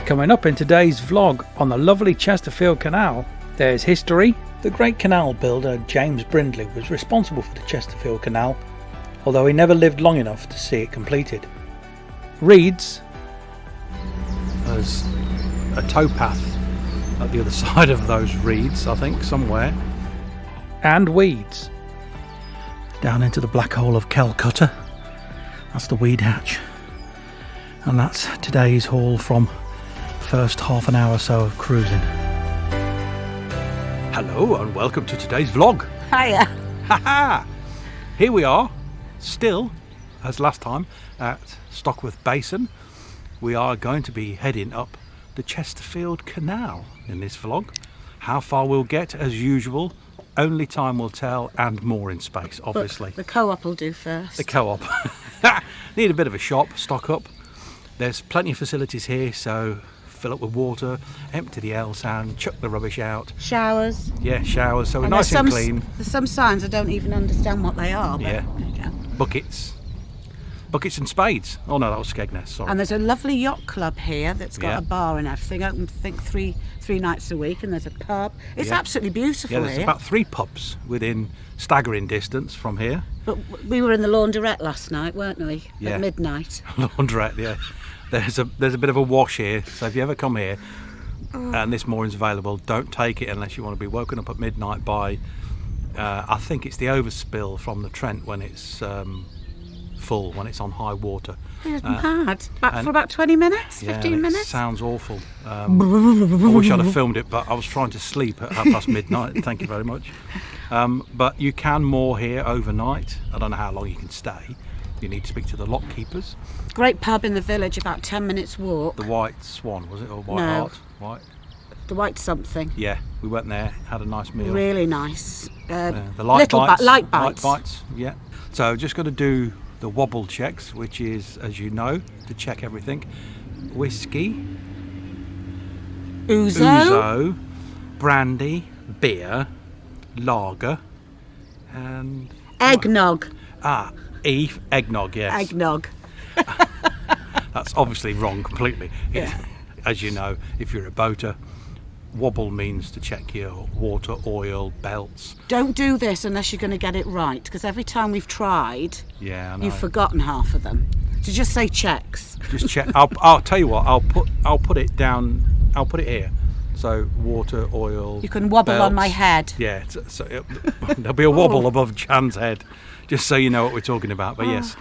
Coming up in today's vlog on the lovely Chesterfield Canal, there's history. The great canal builder James Brindley was responsible for the Chesterfield Canal, although he never lived long enough to see it completed. Reeds. There's a towpath at the other side of those reeds, I think, somewhere. And weeds. Down into the black hole of Calcutta. That's the weed hatch. And that's today's haul from first half an hour or so of cruising. Hello and welcome to today's vlog. Hiya. Haha! Here we are, still, as last time, at Stockwith Basin. We are going to be heading up the Chesterfield Canal in this vlog. How far we'll get, as usual, only time will tell, and more in space, obviously. But the co-op will do first. The co-op. Need a bit of a shop, stock up. There's plenty of facilities here, so fill up with water, empty the L-sand, chuck the rubbish out. Showers. Yeah, showers, so we're nice and clean. There's some signs I don't even understand what they are. But yeah. Buckets. Buckets and spades. Oh no, that was Skegness, sorry. And there's a lovely yacht club here that's got a bar and everything. Open, I think, three nights a week, and there's a pub. It's absolutely beautiful here. Yeah, there's about 3 pubs within staggering distance from here. But we were in the laundrette last night, weren't we? Yeah. At midnight. Laundrette, yeah. There's a bit of a wash here, so if you ever come here and this mooring's available, don't take it unless you want to be woken up at midnight by, I think it's the overspill from the Trent when it's full, when it's on high water. It's mad. For about 20 minutes, 15 minutes? Sounds awful. I wish I'd have filmed it, but I was trying to sleep at midnight. Thank you very much. But you can moor here overnight. I don't know how long you can stay. You need to speak to the lock keepers. Great pub in the village, about 10 minutes walk. The White Swan, was it? Or White No. Hart? White? The White something. Yeah, we went there, had a nice meal. Really nice. The light little bites. light bites. Light bites, yeah. So just got to do the wobble checks, which is, as you know, to check everything. Whiskey. Ouzo. Brandy. Beer. Lager. And... Eggnog. Eggnog, yes. Eggnog. That's obviously wrong completely. Yeah. As you know, if you're a boater, wobble means to check your water, oil, belts. Don't do this unless you're going to get it right, because every time we've tried, yeah, I know. you've forgotten half of them. So just say checks. Just check. I'll tell you what. I'll put it down. I'll put it here. So water, oil. You can wobble belts. on my head. Yeah. So there'll be a wobble above Jan's head, just so you know what we're talking about. But yes.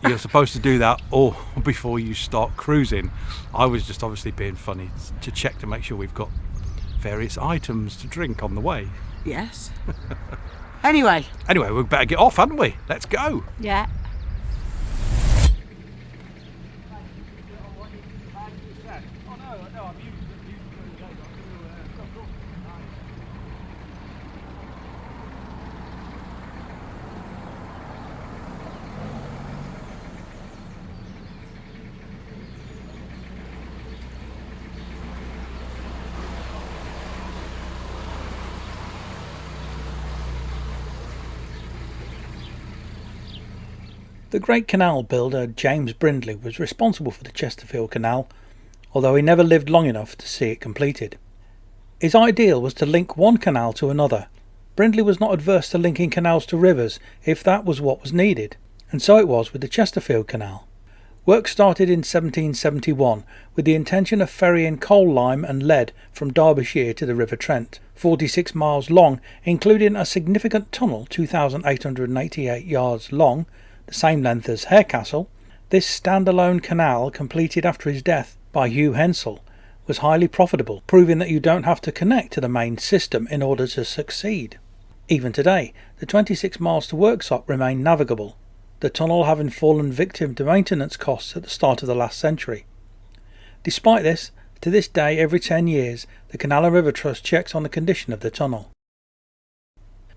You're supposed to do that all before you start cruising. I was just obviously being funny to check to make sure we've got various items to drink on the way. Yes. Anyway, we better get off, hadn't we? Let's go. Yeah. The great canal builder James Brindley was responsible for the Chesterfield Canal, although he never lived long enough to see it completed. His ideal was to link one canal to another. Brindley was not adverse to linking canals to rivers if that was what was needed, and so it was with the Chesterfield Canal. Work started in 1771 with the intention of ferrying coal, lime and lead from Derbyshire to the River Trent, 46 miles long, including a significant tunnel 2,888 yards long, the same length as Harecastle. This standalone canal, completed after his death by Hugh Hensel, was highly profitable, proving that you don't have to connect to the main system in order to succeed. Even today, the 26 miles to Worksop remain navigable, the tunnel having fallen victim to maintenance costs at the start of the last century. Despite this, to this day, every 10 years, the Canal and River Trust checks on the condition of the tunnel.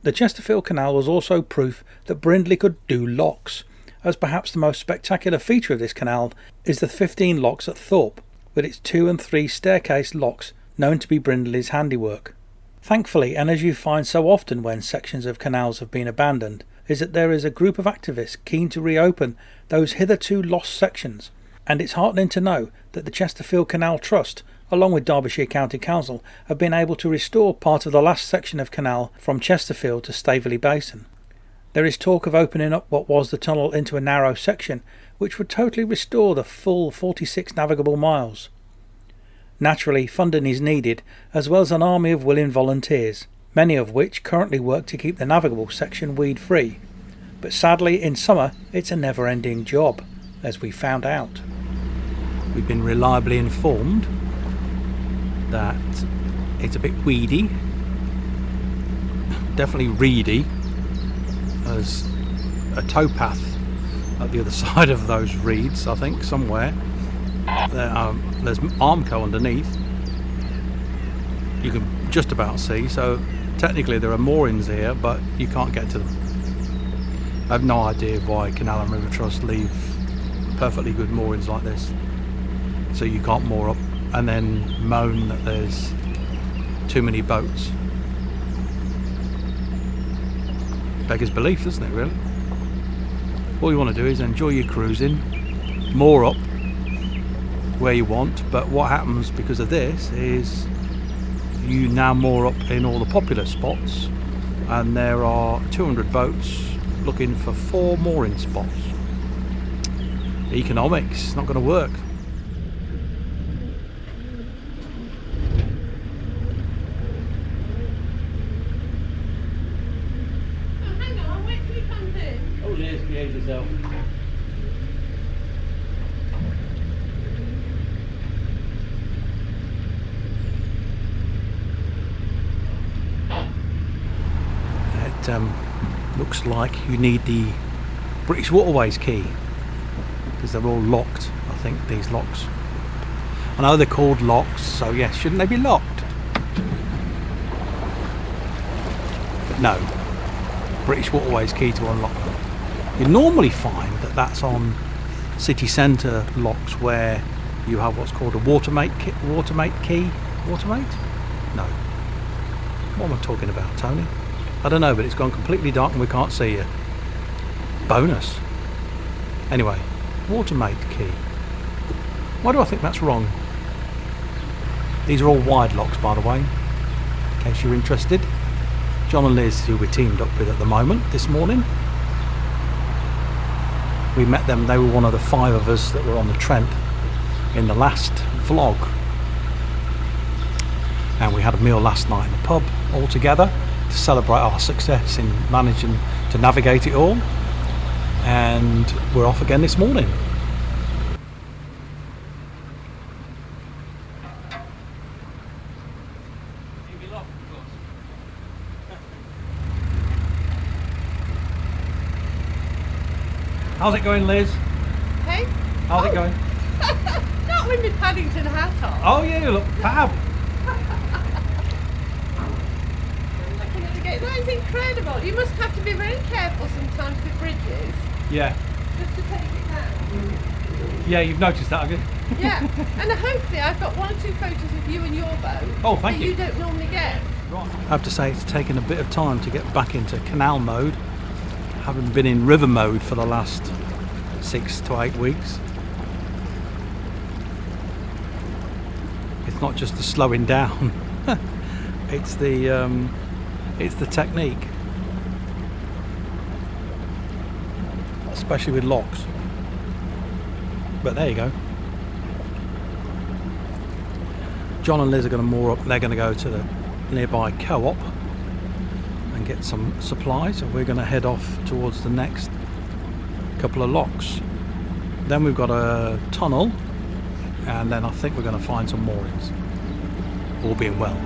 The Chesterfield Canal was also proof that Brindley could do locks, as perhaps the most spectacular feature of this canal is the 15 locks at Thorpe, with its 2 and 3 staircase locks known to be Brindley's handiwork. Thankfully, and as you find so often when sections of canals have been abandoned, is that there is a group of activists keen to reopen those hitherto lost sections, And it's heartening to know that the Chesterfield Canal Trust, along with Derbyshire County Council, have been able to restore part of the last section of canal from Chesterfield to Stockwith Basin. There is talk of opening up what was the tunnel into a narrow section, which would totally restore the full 46 navigable miles. Naturally, funding is needed, as well as an army of willing volunteers, many of which currently work to keep the navigable section weed-free. But sadly, in summer, it's a never-ending job, as we found out. We've been reliably informed that it's a bit weedy, definitely reedy. There's a towpath at the other side of those reeds, I think, somewhere. There's Armco underneath. You can just about see, so technically there are moorings here, but you can't get to them. I have no idea why Canal and River Trust leave perfectly good moorings like this, so you can't moor up and then moan that there's too many boats. Beggars belief, doesn't it, really? All you want to do is enjoy your cruising, moor up where you want, but what happens because of this is you now moor up in all the popular spots, and there are 200 boats looking for 4 mooring spots. Economics, not going to work. Oh, hang on, wait till he comes in. Oh yes, behave yourself. It looks like you need the British Waterways key, because they're all locked, I think, these locks. I know they're called locks, so yes, shouldn't they be locked? But no, British Waterways key to unlock them. You normally find that that's on city centre locks where you have what's called a watermate key. Watermate? No. What am I talking about, Tony? I don't know, but it's gone completely dark and we can't see you. Bonus. Anyway, watermate key. Why do I think that's wrong? These are all wide locks, by the way, in case you're interested. John and Liz, who we're teamed up with at the moment, this morning. We met them, they were one of the 5 of us that were on the Trent in the last vlog. And we had a meal last night in the pub all together to celebrate our success in managing to navigate it all. And we're off again this morning. How's it going, Liz? Hey? How's it going? Not with my Paddington hat on. Oh yeah, you look fab. Looking at the gate. That is incredible. You must have to be very careful sometimes with bridges, Yeah. just to take it down. Yeah, you've noticed that, have you? Yeah. And hopefully I've got 1 or 2 photos of you and your boat Oh, thank that you. you don't normally get. Right. I have to say it's taken a bit of time to get back into canal mode. Haven't been in river mode for the last 6 to 8 weeks. It's not just the slowing down, it's the technique, especially with locks. But there you go. John and Liz are going to moor up. They're going to go to the nearby co-op and get some supplies, and we're going to head off towards the next couple of locks. Then we've got a tunnel, and then I think we're going to find some moorings, all being well.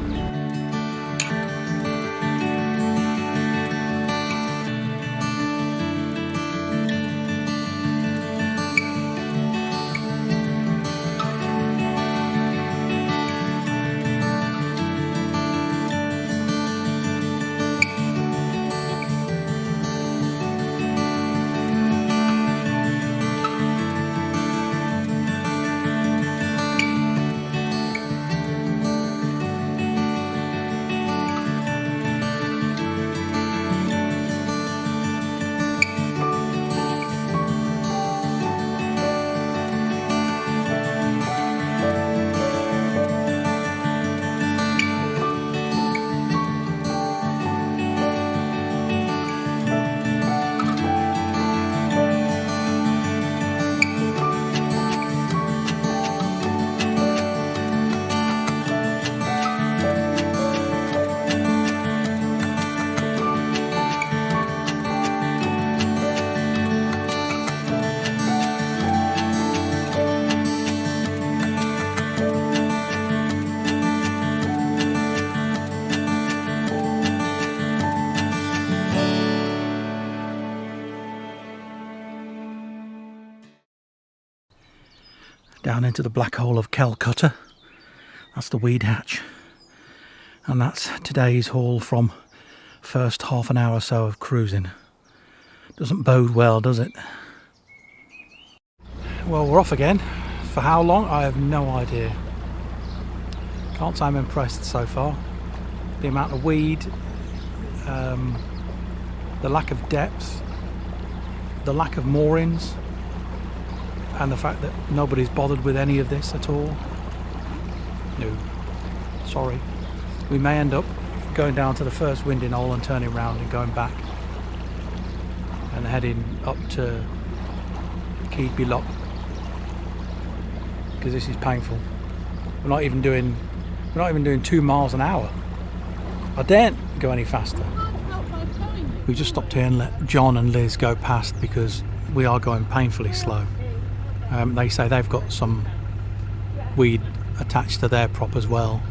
down into the black hole of Calcutta. That's the weed hatch. And that's today's haul from first half an hour or so of cruising. Doesn't bode well, does it? Well, we're off again. For how long? I have no idea. Can't say I'm impressed so far. The amount of weed, the lack of depth, the lack of moorings, and the fact that nobody's bothered with any of this at all. No, sorry. We may end up going down to the first winding hole and turning round and going back and heading up to Keedby Lock, because this is painful. We're not even doing 2 miles an hour. I daren't go any faster. We just stopped here and let John and Liz go past because we are going painfully slow. They say they've got some weed attached to their prop as well.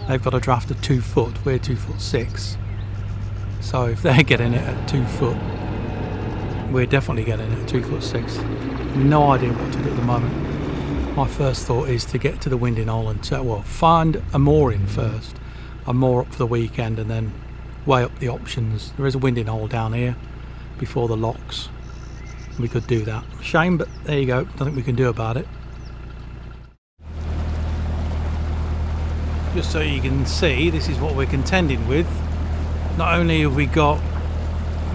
They've got a draft of 2 foot, we're 2'6". So if they're getting it at 2 foot, we're definitely getting it at 2'6". No idea what to do at the moment. My first thought is to get to the winding hole and find a mooring first. A moor up for the weekend and then weigh up the options. There is a winding hole down here before the locks. We could do that. Shame, but there you go. Nothing we can do about it. Just so you can see, this is what we're contending with. Not only have we got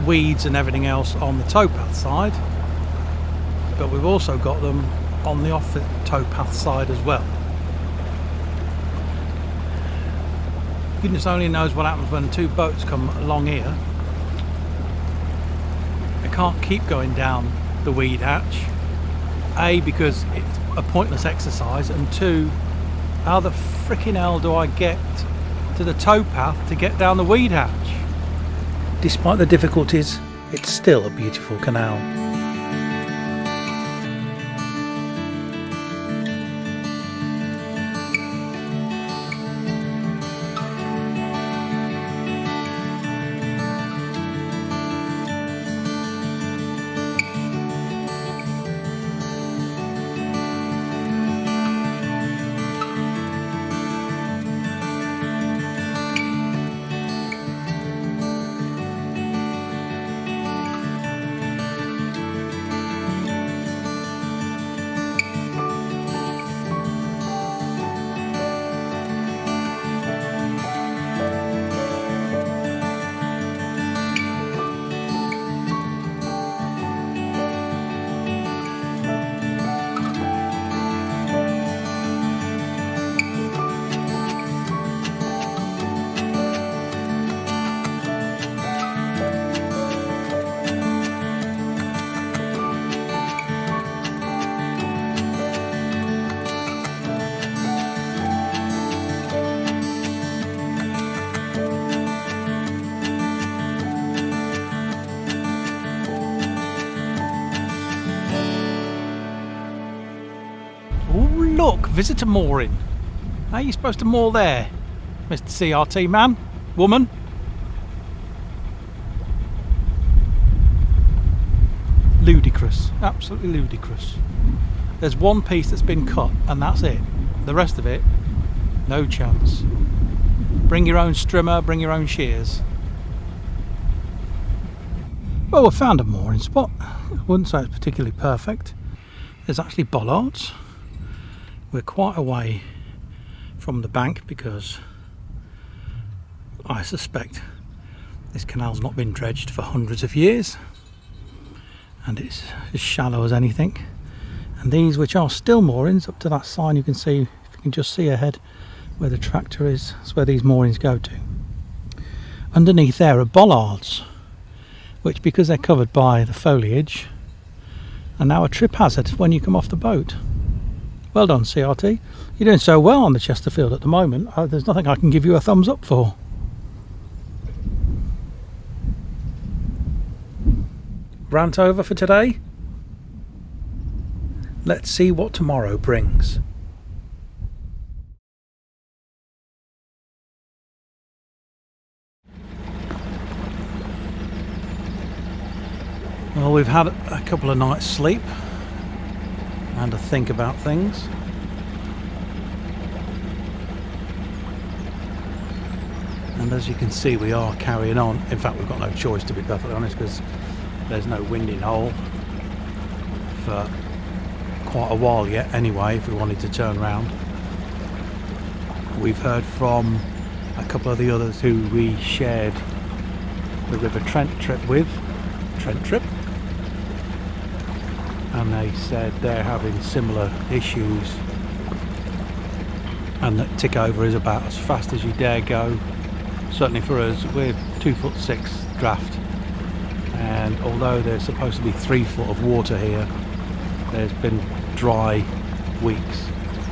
weeds and everything else on the towpath side, but we've also got them on the off the towpath side as well. Goodness only knows what happens when 2 boats come along here. I can't keep going down the weed hatch. A, because it's a pointless exercise, and 2, how the frickin' hell do I get to the towpath to get down the weed hatch? Despite the difficulties, it's still a beautiful canal. Look, visitor mooring. How are you supposed to moor there, Mr. CRT man? Woman? Ludicrous. Absolutely ludicrous. There's one piece that's been cut and that's it. The rest of it, no chance. Bring your own strimmer, bring your own shears. Well, we found a mooring spot. I wouldn't say it's particularly perfect. There's actually bollards. We're quite away from the bank because I suspect this canal's not been dredged for hundreds of years and it's as shallow as anything. And these, which are still moorings, up to that sign you can see, if you can just see ahead where the tractor is, that's where these moorings go to. Underneath there are bollards, which, because they're covered by the foliage, are now a trip hazard when you come off the boat. Well done, CRT. You're doing so well on the Chesterfield at the moment. There's nothing I can give you a thumbs up for. Rant over for today? Let's see what tomorrow brings. Well, we've had a couple of nights sleep. and to think about things. And as you can see, we are carrying on. In fact, we've got no choice, to be perfectly honest, because there's no winding hole for quite a while yet anyway, if we wanted to turn round. We've heard from a couple of the others who we shared the River Trent trip with, and they said they're having similar issues, and that tick over is about as fast as you dare go. Certainly for us, we're 2'6" draft, and although there's supposed to be 3 foot of water here, there's been dry weeks,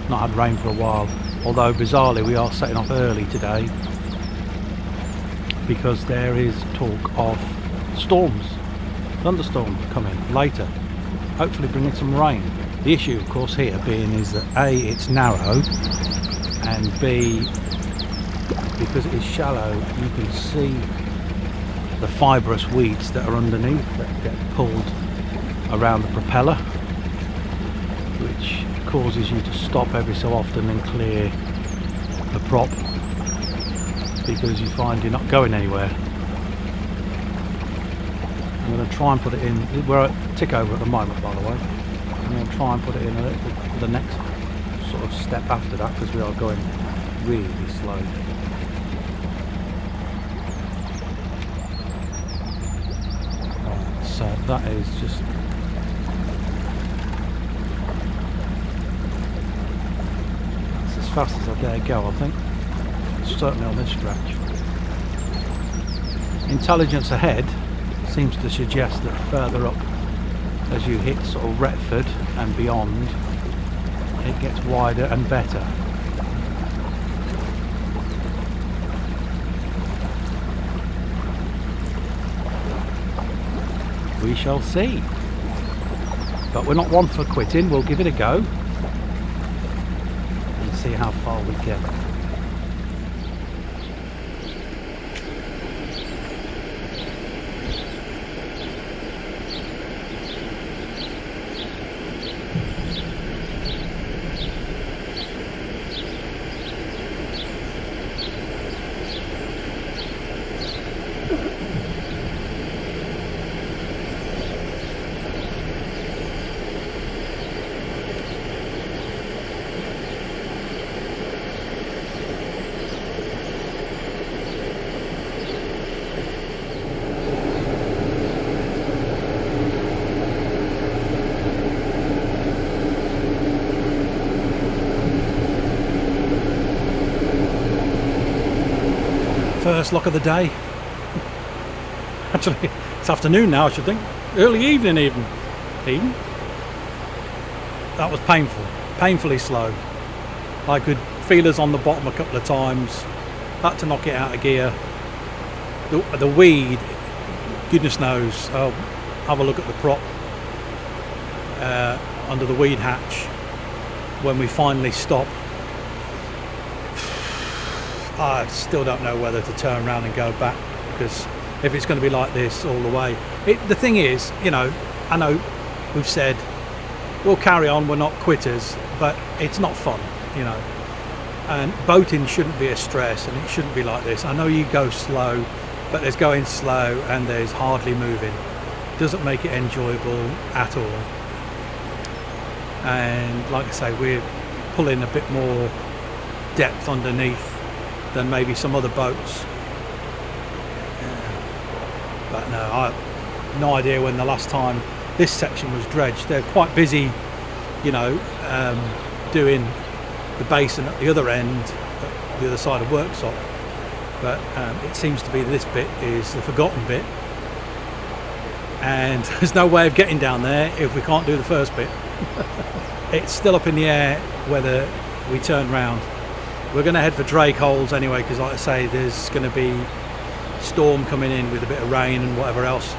not had rain for a while. Although bizarrely we are setting off early today because there is talk of storms, thunderstorms coming later, hopefully bringing some rain. The issue of course here being is that A, it's narrow, and B, because it is shallow, you can see the fibrous weeds that are underneath that get pulled around the propeller, which causes you to stop every so often and clear the prop because you find you're not going anywhere. I'm going to try and put it in. We're at tick over at the moment, by the way. I'm going to try and put it in a little, the next sort of step after that, because we are going really slow. Right, so that is just as fast as I dare go, I think. Certainly on this stretch. Intelligence ahead seems to suggest that further up, as you hit sort of Retford and beyond, it gets wider and better. We shall see. But we're not one for quitting. We'll give it a go and see how far we get. First lock of the day. Actually, it's afternoon now, I should think. Early evening even. That was painfully slow. I could feel us on the bottom a couple of times. Had to knock it out of gear. The weed, goodness knows. I'll have a look at the prop under the weed hatch when we finally stop. I still don't know whether to turn around and go back, because if it's going to be like this all the way, the thing is, you know, I know we've said we'll carry on, we're not quitters, but it's not fun, you know, and boating shouldn't be a stress, and it shouldn't be like this. I know you go slow, but there's going slow and there's hardly moving. It doesn't make it enjoyable at all. And like I say, we're pulling a bit more depth underneath than maybe some other boats. But no, I have no idea when the last time this section was dredged. They're quite busy, you know, doing the basin at the other end, at the other side of Worksop. But it seems to be this bit is the forgotten bit, and there's no way of getting down there if we can't do the first bit. It's still up in the air whether we turn round. We're going to head for Drake Holes anyway, because like I say, there's going to be storm coming in with a bit of rain and whatever else.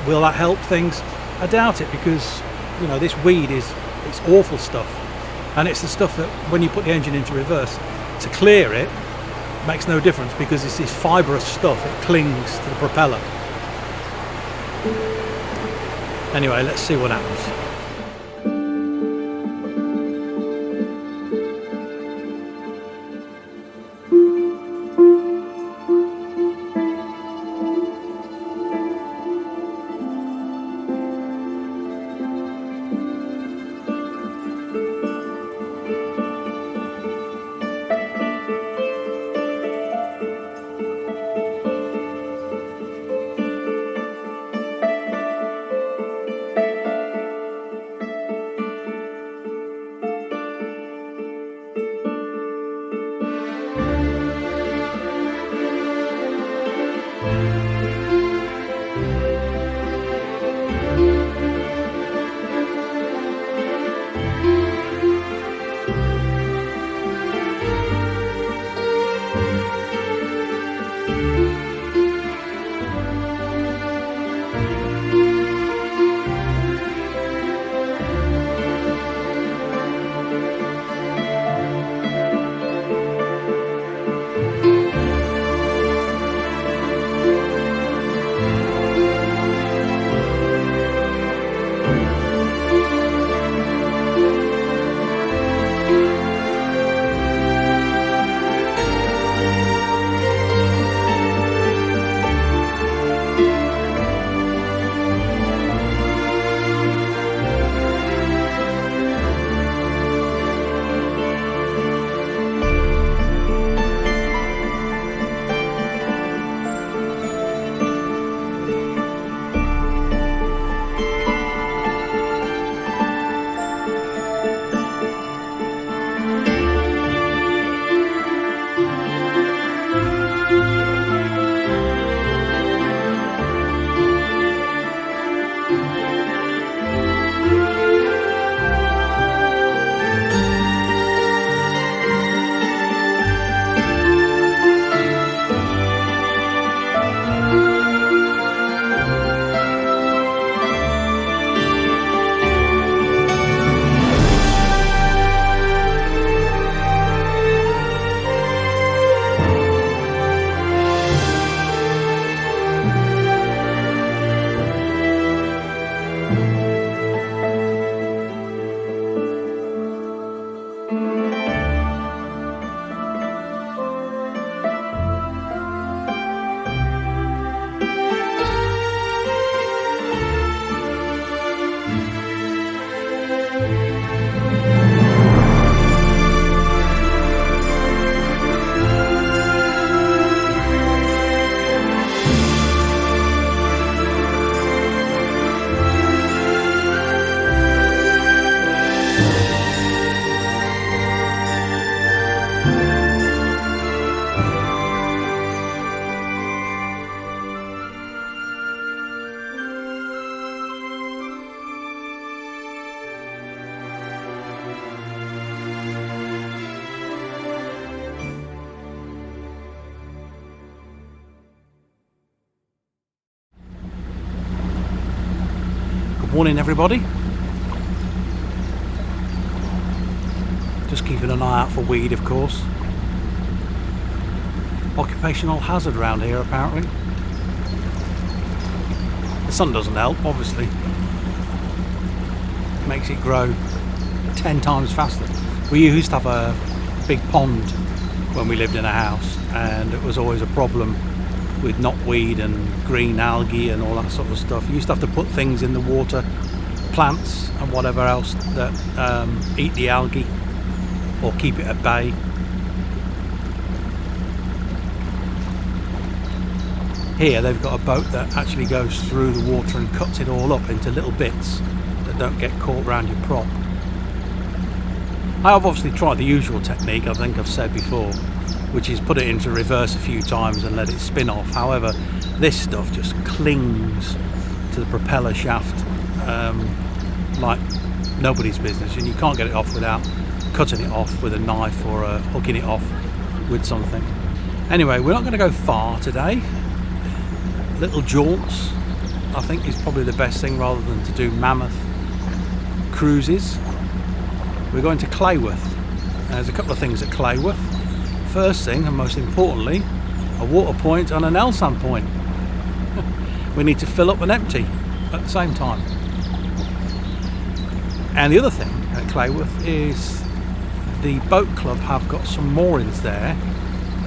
Will that help things? I doubt it, because you know, this weed it's awful stuff, and it's the stuff that when you put the engine into reverse to clear it makes no difference, because it's this fibrous stuff, it clings to the propeller. Anyway, let's see what happens. Morning everybody. Just keeping an eye out for weed, of course. Occupational hazard around here apparently. The sun doesn't help, obviously. Makes it grow 10 times faster. We used to have a big pond when we lived in a house, and it was always a problem with knotweed and green algae and all that sort of stuff. You used to have to put things in the water, plants and whatever else that eat the algae or keep it at bay. Here they've got a boat that actually goes through the water and cuts it all up into little bits that don't get caught around your prop. I have obviously tried the usual technique, I think I've said before, which is put it into reverse a few times and let it spin off. However, this stuff just clings to the propeller shaft like nobody's business, and you can't get it off without cutting it off with a knife or hooking it off with something. Anyway, we're not going to go far today. Little jaunts, I think, is probably the best thing rather than to do mammoth cruises. We're going to Clayworth. There's a couple of things at Clayworth. First thing, and most importantly, a water point and an L-sand point. We need to fill up and empty at the same time. And the other thing at Clayworth is the boat club have got some moorings there.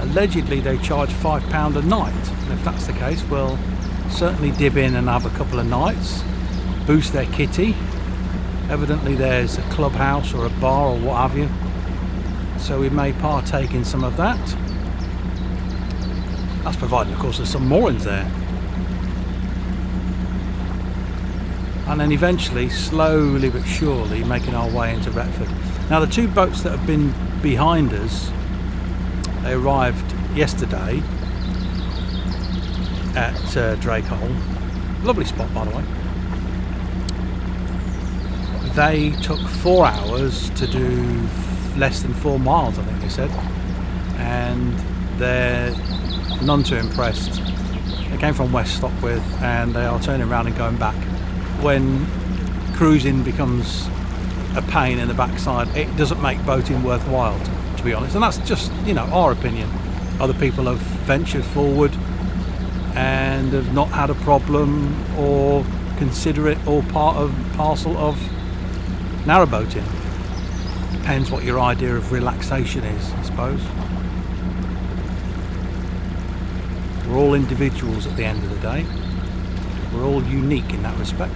Allegedly they charge £5 a night, and if that's the case, we'll certainly dib in and have a couple of nights, boost their kitty. Evidently there's a clubhouse or a bar or what have you, so we may partake in some of that. That's provided, of course, there's some moorings there. And then eventually, slowly but surely, making our way into Retford. Now the two boats that have been behind us, they arrived yesterday at Drakehole. Lovely spot, by the way. They took 4 hours to do less than 4 miles, I think they said, and they're none too impressed. They came from West Stockwith and they are turning around and going back. When cruising becomes a pain in the backside, it doesn't make boating worthwhile, to be honest, and that's just, you know, our opinion. Other people have ventured forward and have not had a problem or consider it all part of parcel of narrowboating. Depends what your idea of relaxation is, I suppose. We're all individuals at the end of the day. We're all unique in that respect.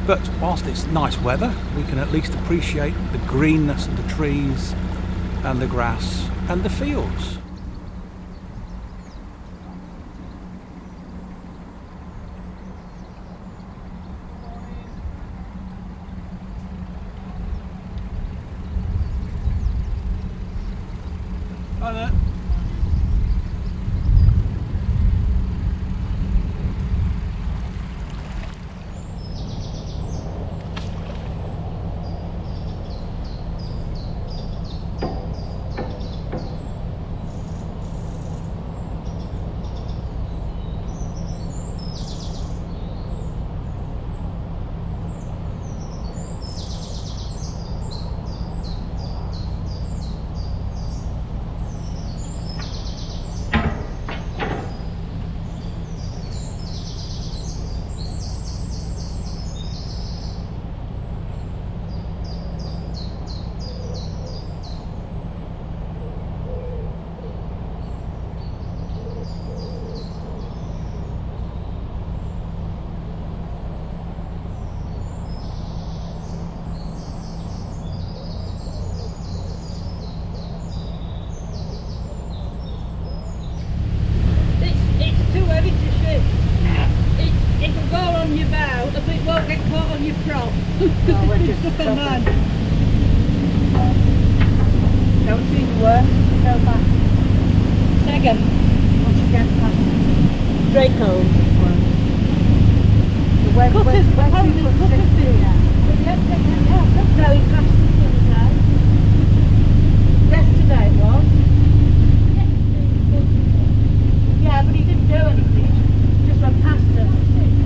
But whilst it's nice weather, we can at least appreciate the greenness of the trees and the grass and the fields. Hi there. your prop. Oh, we're just come on. Don't do the work. Go back. Second. Once you get past Draco. Where you put Cecilia? No, he passed the other side. Yesterday it was. Yeah, but he didn't do anything. Just went past us.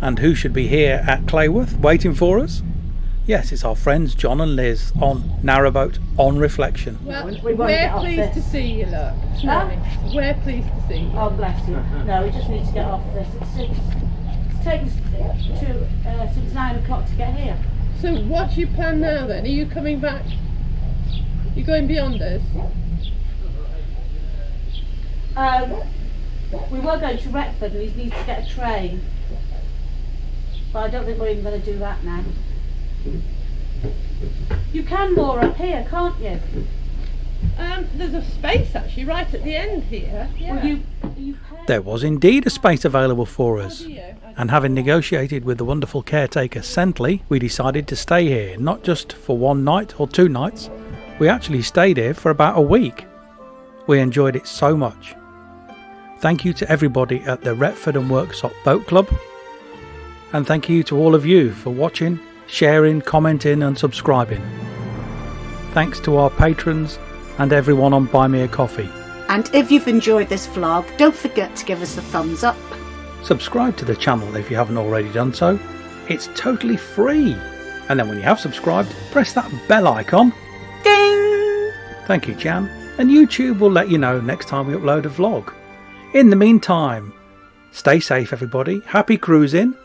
And who should be here at Clayworth waiting for us? Yes, it's our friends John and Liz on Narrowboat on Reflection. Well, We won't we're get off pleased this. to see you, look. Huh? We're pleased to see you. Oh, bless you. No, we just need to get off this. It's taken since 9 o'clock to get here. So what's your plan now then? Are you coming back? You going beyond us? We were going to Retford and he needs to get a train. But I don't think we're even going to do that now. You can moor up here, can't you? There's a space actually right at the end here. Yeah. Well, you pay. There was indeed a space available for us, do you? and having negotiated with the wonderful caretaker Sentley, we decided to stay here, not just for one night or 2 nights. We actually stayed here for about a week. We enjoyed it so much. Thank you to everybody at the Retford and Worksop Boat Club, and thank you to all of you for watching, sharing, commenting and subscribing. Thanks to our patrons and everyone on Buy Me a Coffee. And if you've enjoyed this vlog, don't forget to give us a thumbs up. Subscribe to the channel if you haven't already done so. It's totally free. And then when you have subscribed, press that bell icon. Ding! Thank you, Jan. And YouTube will let you know next time we upload a vlog. In the meantime, stay safe everybody. Happy cruising.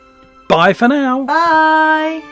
Bye for now. Bye!